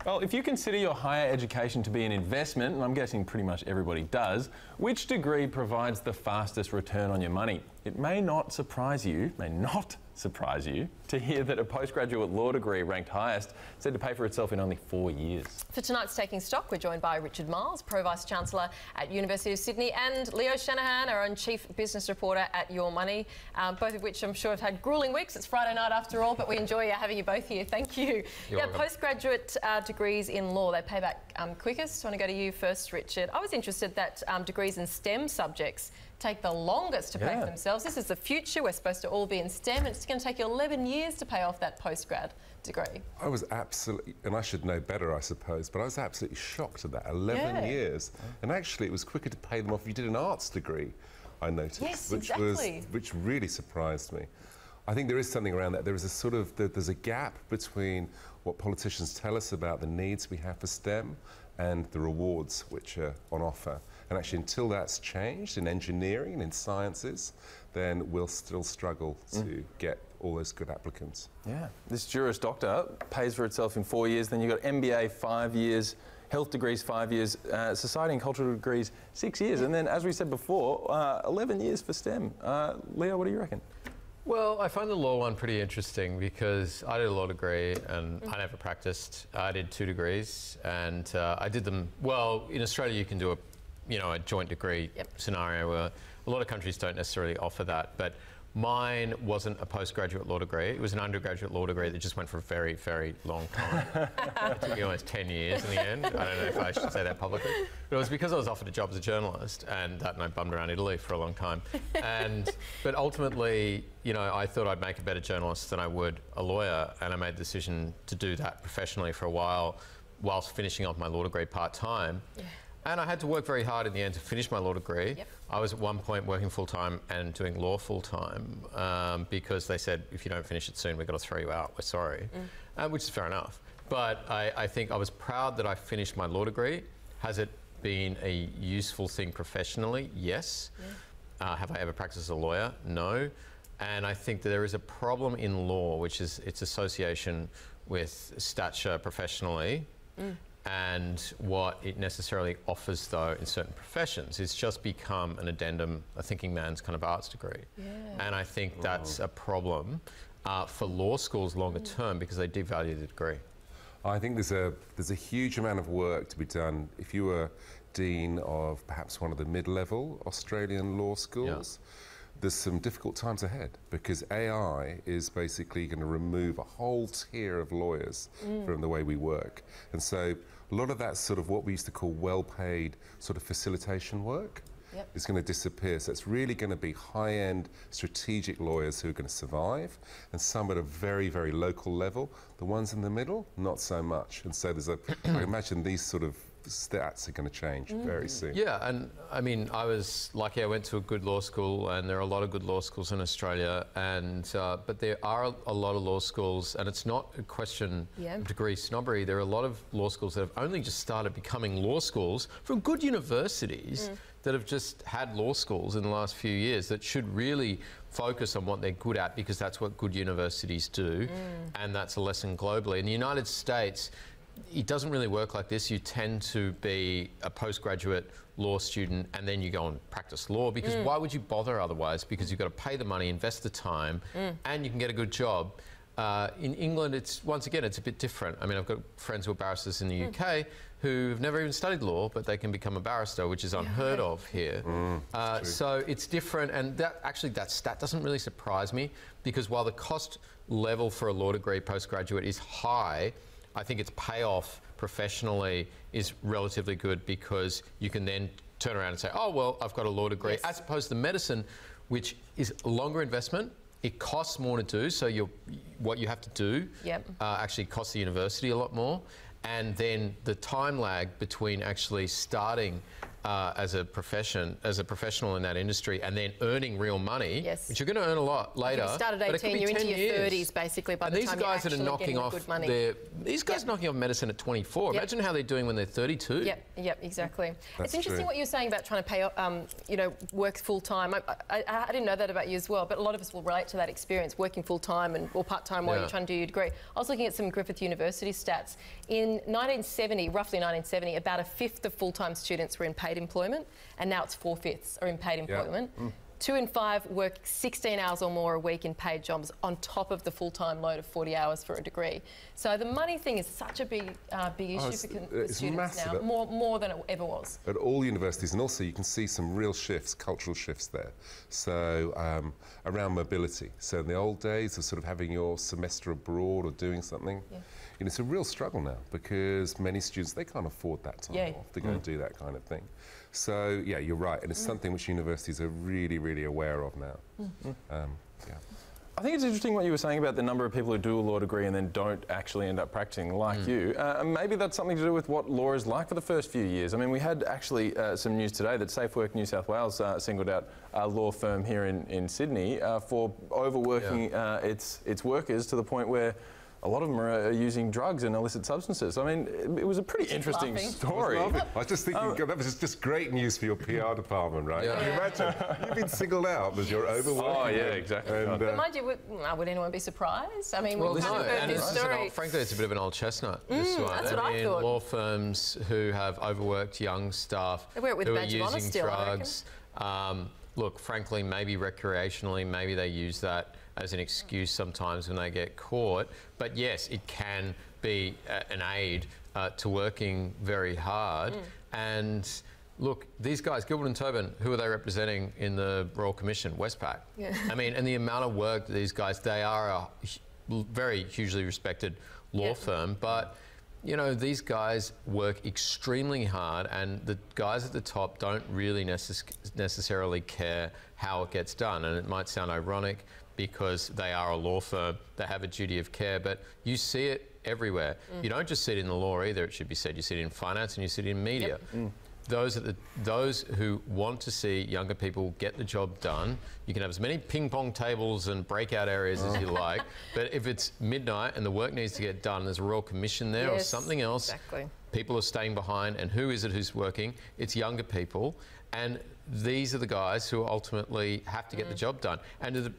Well, if you consider your higher education to be an investment, and I'm guessing pretty much everybody does, which degree provides the fastest return on your money? It may not surprise you, to hear that a postgraduate law degree ranked highest said to pay for itself in only 4 years. For tonight's Taking Stock, we're joined by Richard Miles, Pro Vice-Chancellor at University of Sydney, and Leo Shanahan, our own Chief Business Reporter at Your Money, both of which I'm sure have had gruelling weeks. It's Friday night after all, but we enjoy having you both here. Thank you. You're welcome. Postgraduate degrees in law, they pay back quickest. I want to go to you first, Richard. I was interested that degrees in STEM subjects take the longest to pay for themselves. This is the future. We're supposed to all be in STEM, and it's going to take you 11 years to pay off that postgrad degree. I was absolutely, and I should know better, I suppose, but I was absolutely shocked at that. 11 years. And actually, it was quicker to pay them off if you did an arts degree, I noticed, Yes, which really surprised me. I think there is something around that. There is a sort of, there's a gap between what politicians tell us about the needs we have for STEM and the rewards which are on offer. And actually, until that's changed in engineering and in sciences, then we'll still struggle to get all those good applicants. Yeah, this Juris Doctor pays for itself in 4 years, then you've got MBA 5 years, health degrees 5 years, society and cultural degrees 6 years, and then, as we said before, 11 years for STEM. Leo, what do you reckon? Well, I find the law one pretty interesting because I did a law degree and I never practiced. I did 2 degrees and I did them, well, in Australia you can do a joint degree scenario where a lot of countries don't necessarily offer that, but mine wasn't a postgraduate law degree. It was an undergraduate law degree that just went for a very, very long time. It took me almost 10 years in the end. I don't know if I should say that publicly. But it was because I was offered a job as a journalist and I bummed around Italy for a long time. But ultimately, I thought I'd make a better journalist than I would a lawyer, and I made the decision to do that professionally for a while whilst finishing off my law degree part-time. And I had to work very hard in the end to finish my law degree. I was at one point working full-time and doing law full-time because they said, if you don't finish it soon, we've got to throw you out, we're sorry, which is fair enough. But I think I was proud that I finished my law degree. Has it been a useful thing professionally? Yes. Have I ever practiced as a lawyer? No. And I think that there is a problem in law, which is its association with stature professionally. And what it necessarily offers, though, in certain professions, is just become an addendum, a thinking man's kind of arts degree. And I think that's a problem for law schools longer term because they devalue the degree. I think there's a huge amount of work to be done. If you were dean of perhaps one of the mid-level Australian law schools, there's some difficult times ahead because AI is basically going to remove a whole tier of lawyers from the way we work. And so a lot of that sort of what we used to call well-paid sort of facilitation work is going to disappear. So it's really going to be high-end strategic lawyers who are going to survive, and some at a very, very local level. The ones in the middle, not so much. And so there's I imagine these sort of stats are going to change very soon. Yeah, and I mean, I was lucky. I went to a good law school, and there are a lot of good law schools in Australia. And but there are a lot of law schools, and it's not a question of degree snobbery. There are a lot of law schools that have only just started becoming law schools from good universities that have just had law schools in the last few years that should really focus on what they're good at, because that's what good universities do, and that's a lesson globally. In the United States, it doesn't really work like this. You tend to be a postgraduate law student and then you go and practice law, because why would you bother otherwise? Because you've got to pay the money, invest the time, and you can get a good job. In England, once again, it's a bit different. I mean, I've got friends who are barristers in the UK who have never even studied law, but they can become a barrister, which is unheard of here. So it's different, and that stat doesn't really surprise me, because while the cost level for a law degree postgraduate is high, I think its payoff professionally is relatively good, because you can then turn around and say, oh, well, I've got a law degree, as opposed to medicine, which is a longer investment. It costs more to do, so what you have to do actually costs the university a lot more. And then the time lag between actually starting as a professional in that industry, and then earning real money, Yes. which you're going to earn a lot later. You start at but it could 18, be you're into 10 your years. 30s basically by And the these time guys you're that are actually knocking getting off the good money. these guys knocking off medicine at 24. Yep. Imagine how they're doing when they're 32. Yep, exactly. That's it's interesting true. what you're saying about trying to pay, work full time. I didn't know that about you as well, but a lot of us will relate to that experience, working full time or part time while you're trying to do your degree. I was looking at some Griffith University stats. In 1970, roughly 1970, about a fifth of full time students were in paid employment, and now it's 4/5 are in paid employment. 2 in 5 work 16 hours or more a week in paid jobs on top of the full-time load of 40 hours for a degree. So the money thing is such a big issue for students massive. now, more than it ever was. At all universities, and also you can see some real shifts, cultural shifts there. So around mobility. So in the old days of sort of having your semester abroad or doing something, it's a real struggle now because many students, they can't afford that time off to go and do that kind of thing. So yeah, you're right, and it's something which universities are really, really aware of now. I think it's interesting what you were saying about the number of people who do a law degree and then don't actually end up practicing like you. Maybe that's something to do with what law is like for the first few years. I mean, we had actually some news today that SafeWork New South Wales singled out a law firm here in Sydney for overworking its workers to the point where a lot of them are using drugs and illicit substances. I mean, it was a pretty interesting story. I was just thinking, God, that was just great news for your PR department, right? Yeah. Can you imagine? You've been singled out because you're overworking. Oh, yeah, exactly. And, But mind you, would anyone be surprised? I mean, we've kind of heard and this story. frankly, it's a bit of an old chestnut, this one. that's what I thought. Law firms who have overworked young staff They wear it with who a are badge of honour using still, I drugs. Look, frankly, maybe recreationally, maybe they use that as an excuse sometimes when they get caught. But yes, it can be an aid to working very hard. And look, these guys, Gilbert and Tobin, who are they representing in the Royal Commission? Westpac. I mean, and the amount of work that these guys, they are a very hugely respected law firm, but these guys work extremely hard, and the guys at the top don't really necessarily care how it gets done. And it might sound ironic because they are a law firm, they have a duty of care, but you see it everywhere. You don't just see it in the law either, it should be said. You see it in finance and you see it in media. Those who want to see younger people get the job done, you can have as many ping pong tables and breakout areas as you like, but if it's midnight and the work needs to get done, there's a Royal Commission there or something else, people are staying behind, and who is it who's working? It's younger people, and these are the guys who ultimately have to get the job done. And the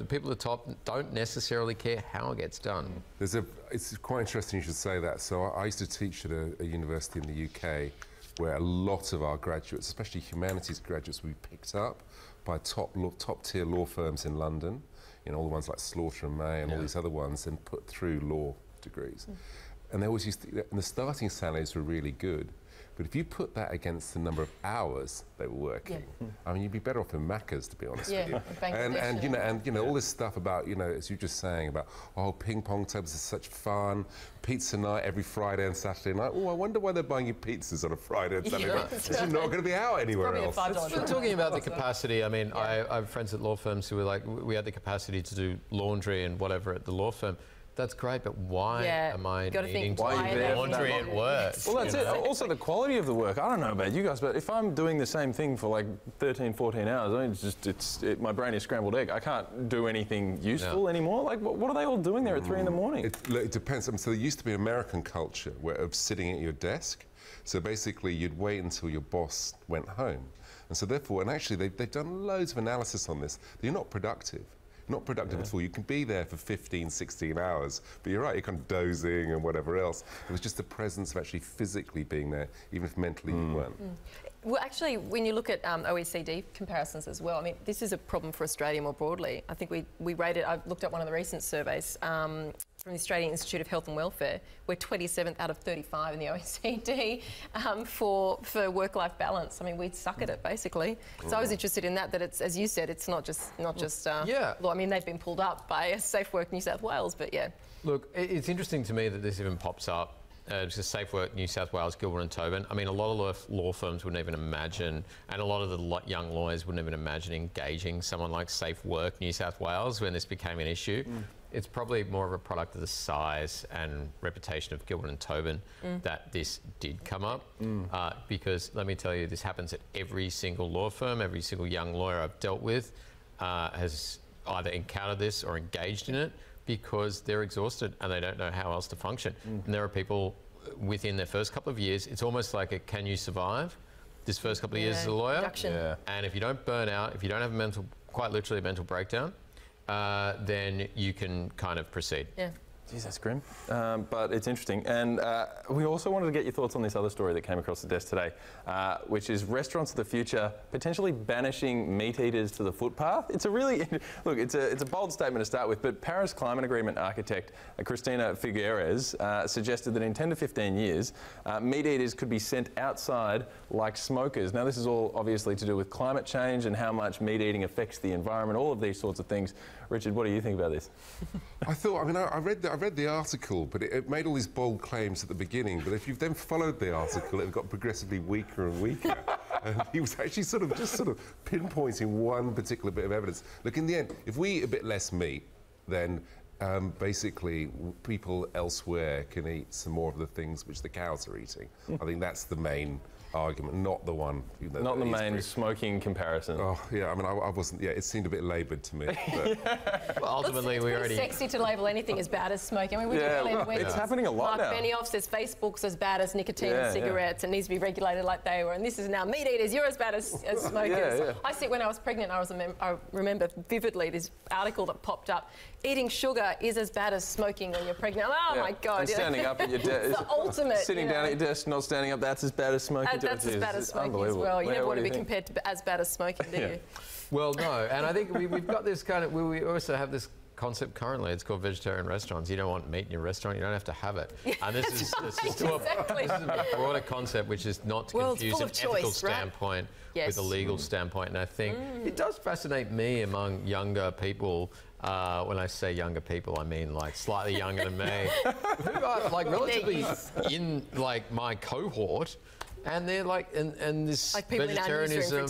people at the top don't necessarily care how it gets done. It's quite interesting you should say that. So I used to teach at a university in the UK where a lot of our graduates, especially humanities graduates, will be picked up by top-tier law firms in London, all the ones like Slaughter and May and all these other ones, and put through law degrees. And they always used to, and the starting salaries were really good. But if you put that against the number of hours they were working, I mean, you'd be better off in Macca's, to be honest with you. And all this stuff about, as you're just saying about, ping pong tables is such fun, pizza night every Friday and Saturday night. Oh, I wonder why they're buying you pizzas on a Friday and Saturday night. Because you're not going to be out anywhere else. We're talking about the capacity. I mean, I have friends at law firms who were like, we had the capacity to do laundry and whatever at the law firm. That's great, but why am I needing to do laundry at work? Well, that's it. Also, the quality of the work. I don't know about you guys, but if I'm doing the same thing for like 13, 14 hours, I mean, my brain is scrambled egg. I can't do anything useful anymore. Like, what are they all doing there at 3 in the morning? It depends. So there used to be American culture of sitting at your desk. So basically, you'd wait until your boss went home. And so therefore, and actually, they've done loads of analysis on this. You're not productive. Not productive at all. You can be there for 15, 16 hours, but you're right, you're kind of dozing and whatever else. It was just the presence of actually physically being there, even if mentally you weren't. Well, actually, when you look at OECD comparisons as well, I mean, this is a problem for Australia more broadly. I think we rated, I've looked at one of the recent surveys from the Australian Institute of Health and Welfare. We're 27th out of 35 in the OECD for work-life balance. I mean, we suck at it, basically. So I was interested in that it's, as you said, it's not just law. I mean, they've been pulled up by SafeWork New South Wales, but yeah. Look, it's interesting to me that this even pops up. It's a SafeWork New South Wales, Gilbert and Tobin. I mean, a lot of law firms wouldn't even imagine, and a lot of the young lawyers wouldn't even imagine engaging someone like SafeWork New South Wales when this became an issue. it's probably more of a product of the size and reputation of Gilbert and Tobin that this did come up. Because let me tell you, this happens at every single law firm, every single young lawyer I've dealt with has either encountered this or engaged in it because they're exhausted and they don't know how else to function. And there are people within their first couple of years, it's almost like a can you survive this first couple of years as a lawyer? And if you don't burn out, if you don't have a mental, quite literally a mental breakdown, then you can kind of proceed. Jeez, that's grim. But it's interesting. And we also wanted to get your thoughts on this other story that came across the desk today, which is restaurants of the future potentially banishing meat eaters to the footpath. It's a really, look, it's a bold statement to start with, but Paris Climate Agreement architect Cristina Figueres suggested that in 10 to 15 years, meat eaters could be sent outside like smokers. Now, this is all obviously to do with climate change and how much meat eating affects the environment, all of these sorts of things. Richard, what do you think about this? I read the article, but it made all these bold claims at the beginning. But if you've then followed the article, it got progressively weaker and weaker. And he was actually sort of pinpointing one particular bit of evidence. Look, in the end, if we eat a bit less meat, then basically people elsewhere can eat some more of the things which the cows are eating. I think that's the main argument, not the one. Not the main smoking comparison. Oh, yeah, I mean, I wasn't, it seemed a bit laboured to me. But. Well, ultimately, it's we pretty already... sexy to label anything as bad as smoking. I mean, it's happening a lot Mark now. Benioff says Facebook's as bad as nicotine and cigarettes. It needs to be regulated like they were. And this is now meat eaters, you're as bad as smokers. I see, when I was pregnant, I remember vividly this article that popped up. Eating sugar is as bad as smoking when you're pregnant. Oh my God. And standing up at your desk. It's the ultimate. Sitting down at your desk, not standing up, that's as bad as smoking. That's as bad as smoking as well. You never want to be compared to as bad as smoking, do you? Well, no. And I think we've got this kind of, we also have this concept currently. It's called vegetarian restaurants. You don't want meat in your restaurant, you don't have to have it. And this is a broader concept, which is not to confuse an ethical standpoint with a legal standpoint. And I think it does fascinate me among younger people. When I say younger people, I mean like slightly younger than me, who are like relatively in like my cohort, and they're like, and this like vegetarianism,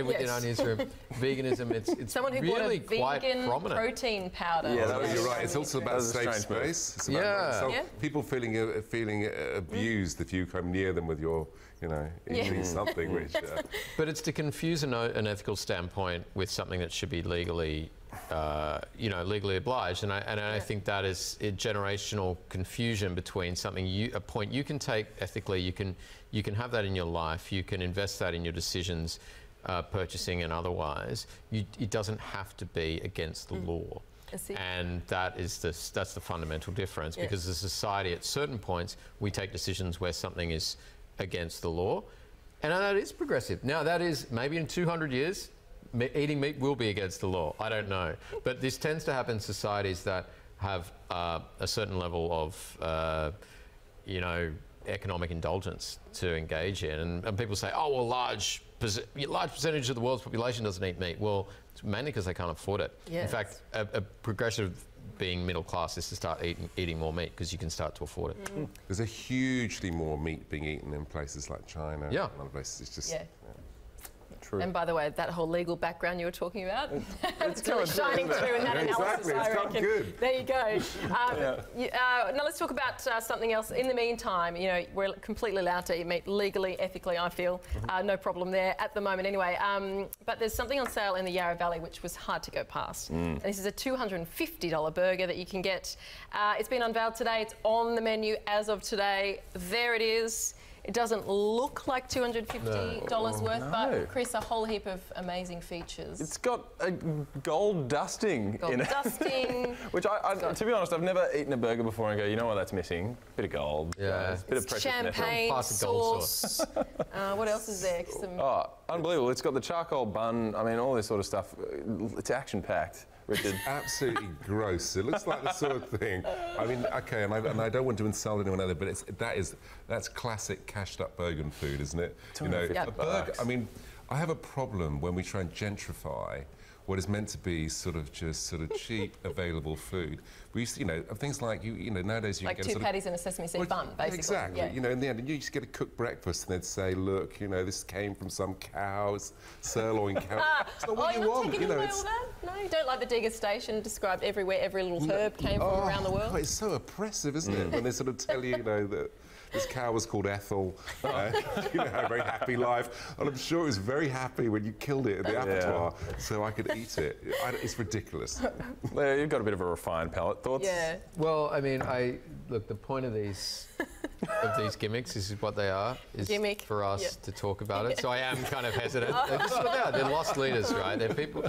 within our newsroom, veganism, it's someone who really bought a quite vegan prominent. Protein powder. Yeah, you're right. It's also about safe space. It's about people feeling abused if you come near them with your, eating something which. But it's to confuse an ethical standpoint with something that should be legally. Legally obliged, and I think that is a generational confusion between something a point you can take ethically, you can have that in your life, you can invest that in your decisions, purchasing and otherwise. It doesn't have to be against the law, and that's the fundamental difference. Because as a society, at certain points, we take decisions where something is against the law, and that is progressive. Now, that is maybe in 200 years. Eating meat will be against the law. I don't know. But this tends to happen in societies that have a certain level of, economic indulgence to engage in. And people say, oh, well, large percentage of the world's population doesn't eat meat. Well, it's mainly because they can't afford it. In fact, a progressive being middle class is to start eating more meat because you can start to afford it. There's a hugely more meat being eaten in places like China and other places. It's just... True. And by the way, that whole legal background you were talking about, it's really shining through in that analysis, I reckon. Good. There you go. Now let's talk about something else. In the meantime, we're completely allowed to eat meat legally, ethically, I feel. No problem there at the moment anyway. But there's something on sale in the Yarra Valley which was hard to go past. And this is a $250 burger that you can get. It's been unveiled today. It's on the menu as of today. There it is. It doesn't look like $250 worth, but Chris, a whole heap of amazing features. It's got a gold dusting in it. Which, to be honest, I've never eaten a burger before and go, you know what, that's missing? Bit of gold. Yeah. Bit of precious champagne, metal. sauce. What else is there? Unbelievable. It's got the charcoal bun. I mean, all this sort of stuff. It's action-packed. Richard. Absolutely gross. It looks like the sort of thing. I mean, okay, and I don't want to insult anyone either, but that's classic cashed-up Bergen food, isn't it? $250. A burger. I mean, I have a problem when we try and gentrify what is meant to be sort of cheap, available food. We used to, things like, nowadays you like can get two a sort patties and a sesame seed bun, basically. Exactly. Yeah. In the end, you just get a cooked breakfast and they'd say, look, this came from some cow's sirloin cow. It's not what you want. Not taking away all that? No, you don't like the degustation described everywhere, every little herb came from around the world? God, it's so oppressive, isn't it? When they sort of tell you, that this cow was called Ethel, had a very happy life, and I'm sure it was very happy when you killed it in the abattoir, so I could eat it. It's ridiculous. Leo, you've got a bit of a refined palate. Thoughts? Yeah. Well, I mean, look, the point of these gimmicks is what they are, is for us to talk about it. So I am kind of hesitant. This is what they are. They're lost leaders, right? They're people.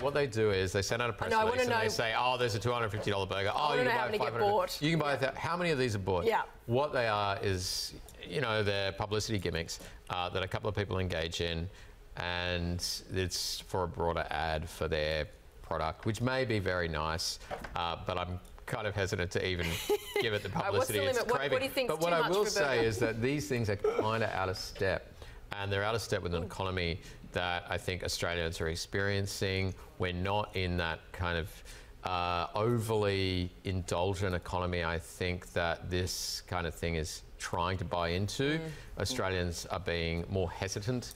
What they do is they send out a press release and they say, oh, there's a $250 burger. Oh, you can buy 500. You can buy how many of these are bought? Yeah. What they are is, they're publicity gimmicks that a couple of people engage in, and it's for a broader ad for their product, which may be very nice, but I'm kind of hesitant to even give it the publicity it's craving. What do you think? But what I will say is that these things are kind of out of step, and they're out of step with an economy that I think Australians are experiencing. We're not in that kind of overly indulgent economy. I think that this kind of thing is trying to buy into. Australians are being more hesitant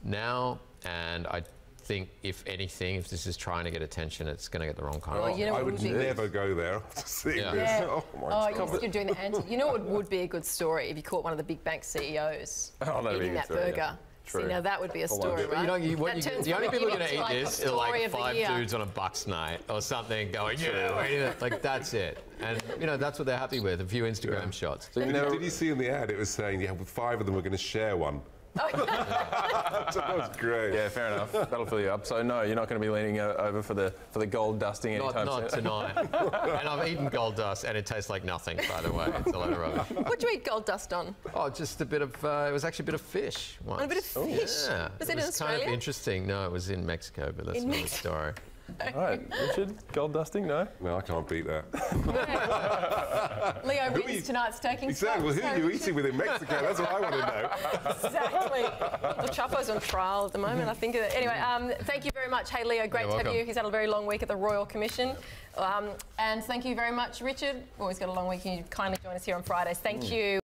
now, and I think, if anything, if this is trying to get attention, it's going to get the wrong kind of. I would never go there after seeing this. Yeah. Oh my God. You're doing the anti. You know what would be a good story if you caught one of the big bank CEOs eating that burger. Yeah. See, now that would be a story, right? The only people who are going to eat this are like 5 dudes on a Bucks night or something going, like that's it. And, that's what they're happy with, a few Instagram shots. So did you see in the ad, it was saying, 5 of them were going to share one. That was great. Yeah, fair enough. That'll fill you up. So no, you're not going to be leaning over for the gold dusting anytime soon. Not tonight. And I've eaten gold dust, and it tastes like nothing, by the way. It's a load of rubbish. What'd you eat gold dust on? Oh, just a bit of. It was actually a bit of fish. Once. On a bit of fish. Yeah. Was it in Australia? Kind of interesting. No, it was in Mexico, but that's another story. All right, Richard, gold dusting, no? No, I can't beat that. Leo wins tonight's taking Exactly. Well, who are you eating with in Mexico? That's what I want to know. Exactly. The Chapo's on trial at the moment, I think. Anyway, thank you very much. Hey, Leo, great to have you. He's had a very long week at the Royal Commission. And thank you very much, Richard. Always got a long week. You kindly join us here on Fridays. Thank you.